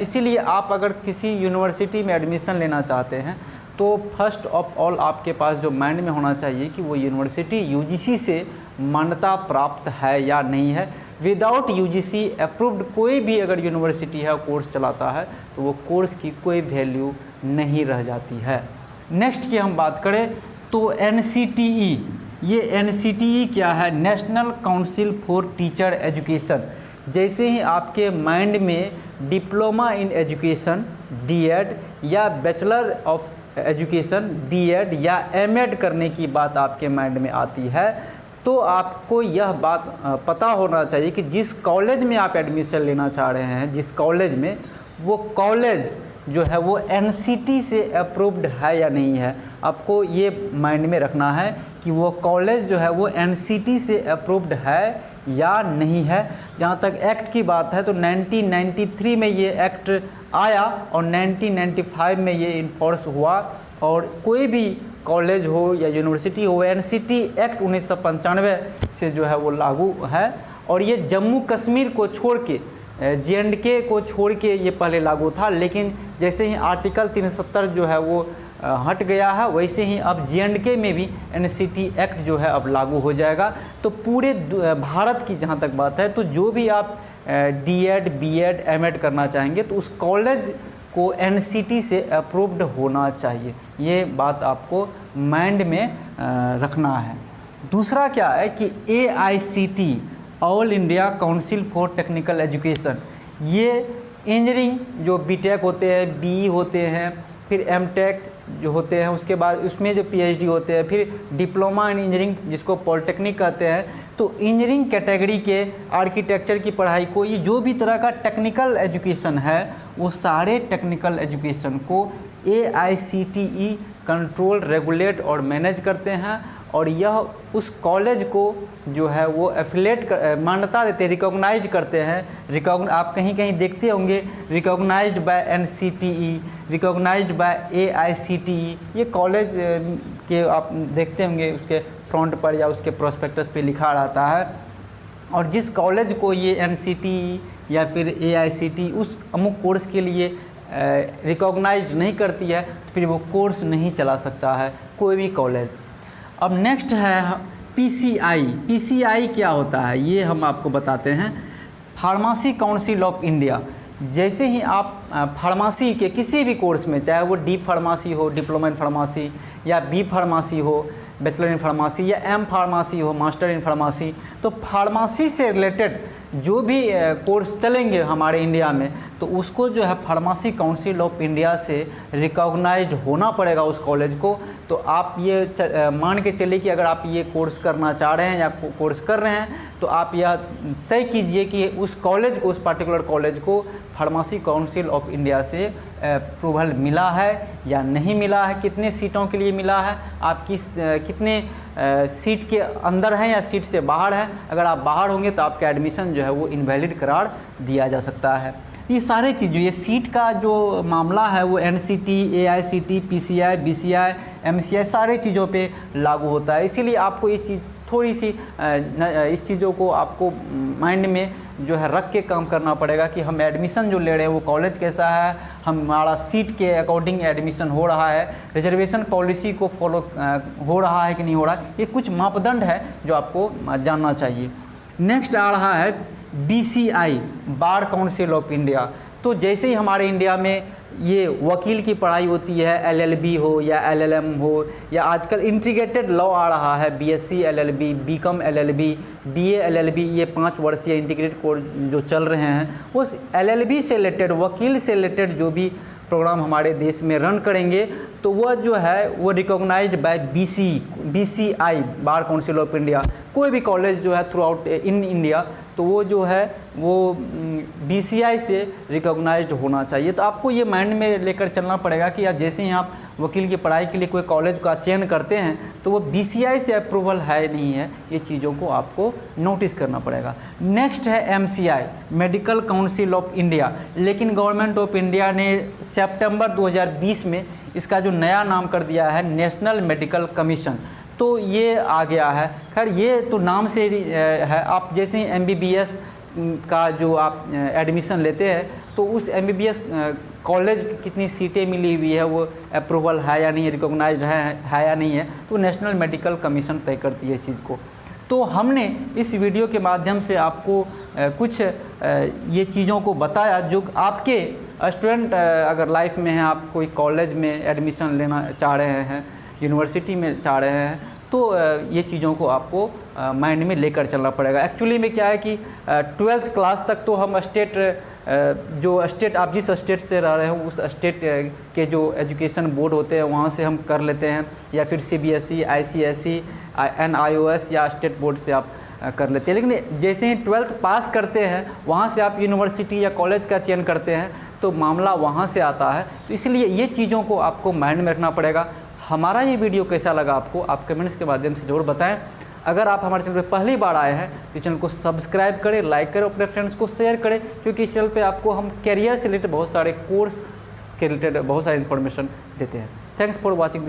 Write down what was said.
इसीलिए आप अगर किसी यूनिवर्सिटी में एडमिशन लेना चाहते हैं तो फर्स्ट ऑफ ऑल आपके पास जो माइंड में होना चाहिए कि वो यूनिवर्सिटी यूजीसी से मान्यता प्राप्त है या नहीं है। विदाउट यूजीसी अप्रूव्ड कोई भी अगर यूनिवर्सिटी है कोर्स चलाता है तो वो कोर्स की कोई वैल्यू नहीं रह जाती है। नेक्स्ट की हम बात करें तो एनसीटीई, ये एनसीटीई क्या है? National council for teacher education. जैसे ही आपके माइंड में डिप्लोमा इन एजुकेशन डीएड या बैचलर ऑफ एजुकेशन बीएड या एमएड करने की बात आपके माइंड में आती है तो आपको यह बात पता होना चाहिए कि जिस कॉलेज में आप एडमिशन लेना चाह रहे हैं, जिस कॉलेज में, वो कॉलेज जो है वो एनसीटी से अप्रूव्ड है या नहीं है। आपको ये माइंड में रखना है कि वो कॉलेज जो है वो एनसीटी से अप्रूव्ड है या नहीं है। जहाँ तक एक्ट की बात है तो 1993 में ये एक्ट आया और 1995 में ये इन्फोर्स हुआ और कोई भी कॉलेज हो या यूनिवर्सिटी हो, एनसीटी एक्ट 1995 से जो है वो लागू है। और ये जम्मू कश्मीर को छोड़ के, जेएंडके को छोड़ के ये पहले लागू था, लेकिन जैसे ही आर्टिकल 370 जो है वो हट गया है वैसे ही अब जेएंडके में भी एनसीटी एक्ट जो है अब लागू हो जाएगा। तो पूरे भारत की जहाँ तक बात है तो जो भी आप डीएड बीएड एमएड करना चाहेंगे तो उस कॉलेज को एनसीटी से अप्रूव्ड होना चाहिए। ये बात आपको माइंड में रखना है। दूसरा क्या है कि AICT all India council for technical education, ये इंजीनियरिंग जो बीटेक होते हैं, बीई होते हैं, फिर एमटेक जो होते हैं, उसके बाद उसमें जो पीएचडी होते हैं, फिर डिप्लोमा इन इंजीनियरिंग जिसको पॉलिटेक्निक कहते हैं, तो इंजीनियरिंग कैटेगरी के आर्किटेक्चर की पढ़ाई को, ये जो भी तरह का टेक्निकल एजुकेशन है वो सारे टेक्निकल एजुकेशन को AICTE कंट्रोल, रेगुलेट और मैनेज करते हैं। और यह उस कॉलेज को जो है वो एफिलेट मान्यता देते हैं, रिकॉग्नाइज करते हैं। आप कहीं कहीं देखते होंगे recognised by NCTE, recognised by AICTE, ये कॉलेज के आप देखते होंगे उसके फ्रंट पर या उसके प्रोस्पेक्टस पे लिखा रहता है। और जिस कॉलेज को ये NCTE या फिर AICTE उस अमुक कोर्स के लिए रिकॉग्नाइज नहीं करती है तो फिर वो कोर्स नहीं चला सकता है कोई भी कॉलेज। अब नेक्स्ट है PCI। PCI क्या होता है ये हम आपको बताते हैं। Pharmacy council of India. जैसे ही आप फार्मेसी के किसी भी कोर्स में, चाहे वो डी फार्मेसी हो, डिप्लोमा इन फार्मेसी, या बी फार्मेसी हो, बैचलर इन फार्मेसी, या एम फार्मेसी हो, मास्टर इन फार्मेसी, तो फार्मेसी से रिलेटेड जो भी कोर्स चलेंगे हमारे इंडिया में तो उसको जो है फार्मेसी काउंसिल ऑफ इंडिया से रिकॉग्नाइज्ड होना पड़ेगा उस कॉलेज को। तो आप ये मान के चलिए कि अगर आप ये कोर्स करना चाह रहे हैं या कोर्स कर रहे हैं तो आप यह तय कीजिए कि उस कॉलेज को, उस पर्टिकुलर कॉलेज को फार्मेसी काउंसिल ऑफ इंडिया से अप्रूवल मिला है या नहीं मिला है, कितने सीटों के लिए मिला है, आप कितने सीट के अंदर हैं या सीट से बाहर हैं। अगर आप बाहर होंगे तो आपका एडमिशन जो है वो इनवैलिड करार दिया जा सकता है। ये सारे चीज़ें, ये सीट का जो मामला है वो NCT, AICT, PCI, BCI, MCI सारे चीज़ों पे लागू होता है। इसीलिए आपको इस चीज़ थोड़ी सी इस चीज़ों को आपको माइंड में जो है रख के काम करना पड़ेगा कि हम एडमिशन जो ले रहे हैं वो कॉलेज कैसा है, हमारा सीट के अकॉर्डिंग एडमिशन हो रहा है, रिजर्वेशन पॉलिसी को फॉलो हो रहा है कि नहीं हो रहा है। ये कुछ मापदंड है जो आपको जानना चाहिए। नेक्स्ट आ रहा है BCI, bar council of India. तो जैसे ही हमारे इंडिया में ये वकील की पढ़ाई होती है, LLB हो या LLM हो, या आजकल इंटीग्रेटेड लॉ आ रहा है, BSc LLB, BCom LLB, BA LLB, ये 5 वर्षीय इंटीग्रेटेड कोर्स जो चल रहे हैं, उस LLB से रिलेटेड, वकील से रिलेटेड जो भी प्रोग्राम हमारे देश में रन करेंगे तो वह जो है वो recognised by BCI, bar council of India. कोई भी कॉलेज जो है थ्रू आउट इन इंडिया तो वो जो है वो BCI से रिकॉग्नाइज्ड होना चाहिए। तो आपको ये माइंड में लेकर चलना पड़ेगा कि यार जैसे ही आप वकील की पढ़ाई के लिए कोई कॉलेज का चयन करते हैं तो वो BCI से अप्रूवल है नहीं है, ये चीज़ों को आपको नोटिस करना पड़ेगा। नेक्स्ट है MCI, medical council of India. लेकिन गवर्नमेंट ऑफ इंडिया ने सितंबर 2020 में इसका जो नया नाम कर दिया है नेशनल मेडिकल कमीशन, तो ये आ गया है। खैर ये तो नाम से है, आप जैसे ही MBBS का जो आप एडमिशन लेते हैं तो उस MBBS कॉलेज कितनी सीटें मिली हुई है, वो अप्रूवल है या नहीं है, रिकॉग्नाइज्ड है या नहीं है, तो नेशनल मेडिकल कमीशन तय करती है इस चीज़ को। तो हमने इस वीडियो के माध्यम से आपको कुछ ये चीज़ों को बताया जो आपके स्टूडेंट अगर लाइफ में हैं, आप कोई कॉलेज में एडमिशन लेना चाह रहे हैं, यूनिवर्सिटी में चाह रहे हैं, तो ये चीज़ों को आपको माइंड में लेकर चलना पड़ेगा। एक्चुअली में क्या है कि 12th क्लास तक तो हम स्टेट जो स्टेट आप जिस स्टेट से रह रहे हो उस स्टेट के जो एजुकेशन बोर्ड होते हैं वहाँ से हम कर लेते हैं, या फिर CBSE, ICSE, NIOS या स्टेट बोर्ड से आप कर लेते हैं। लेकिन जैसे ही 12th पास करते हैं वहाँ से आप यूनिवर्सिटी या कॉलेज का चयन करते हैं तो मामला वहाँ से आता है। तो इसलिए ये चीज़ों को आपको माइंड में रखना पड़ेगा। हमारा ये वीडियो कैसा लगा आपको, आप कमेंट्स के माध्यम से ज़रूर बताएं। अगर आप हमारे चैनल पर पहली बार आए हैं तो चैनल को सब्सक्राइब करें, लाइक करें, अपने फ्रेंड्स को शेयर करें, क्योंकि इस चैनल पे आपको हम कैरियर से रिलेटेड बहुत सारे कोर्स के रिलेटेड बहुत सारी इन्फॉर्मेशन देते हैं। Thanks for watching this.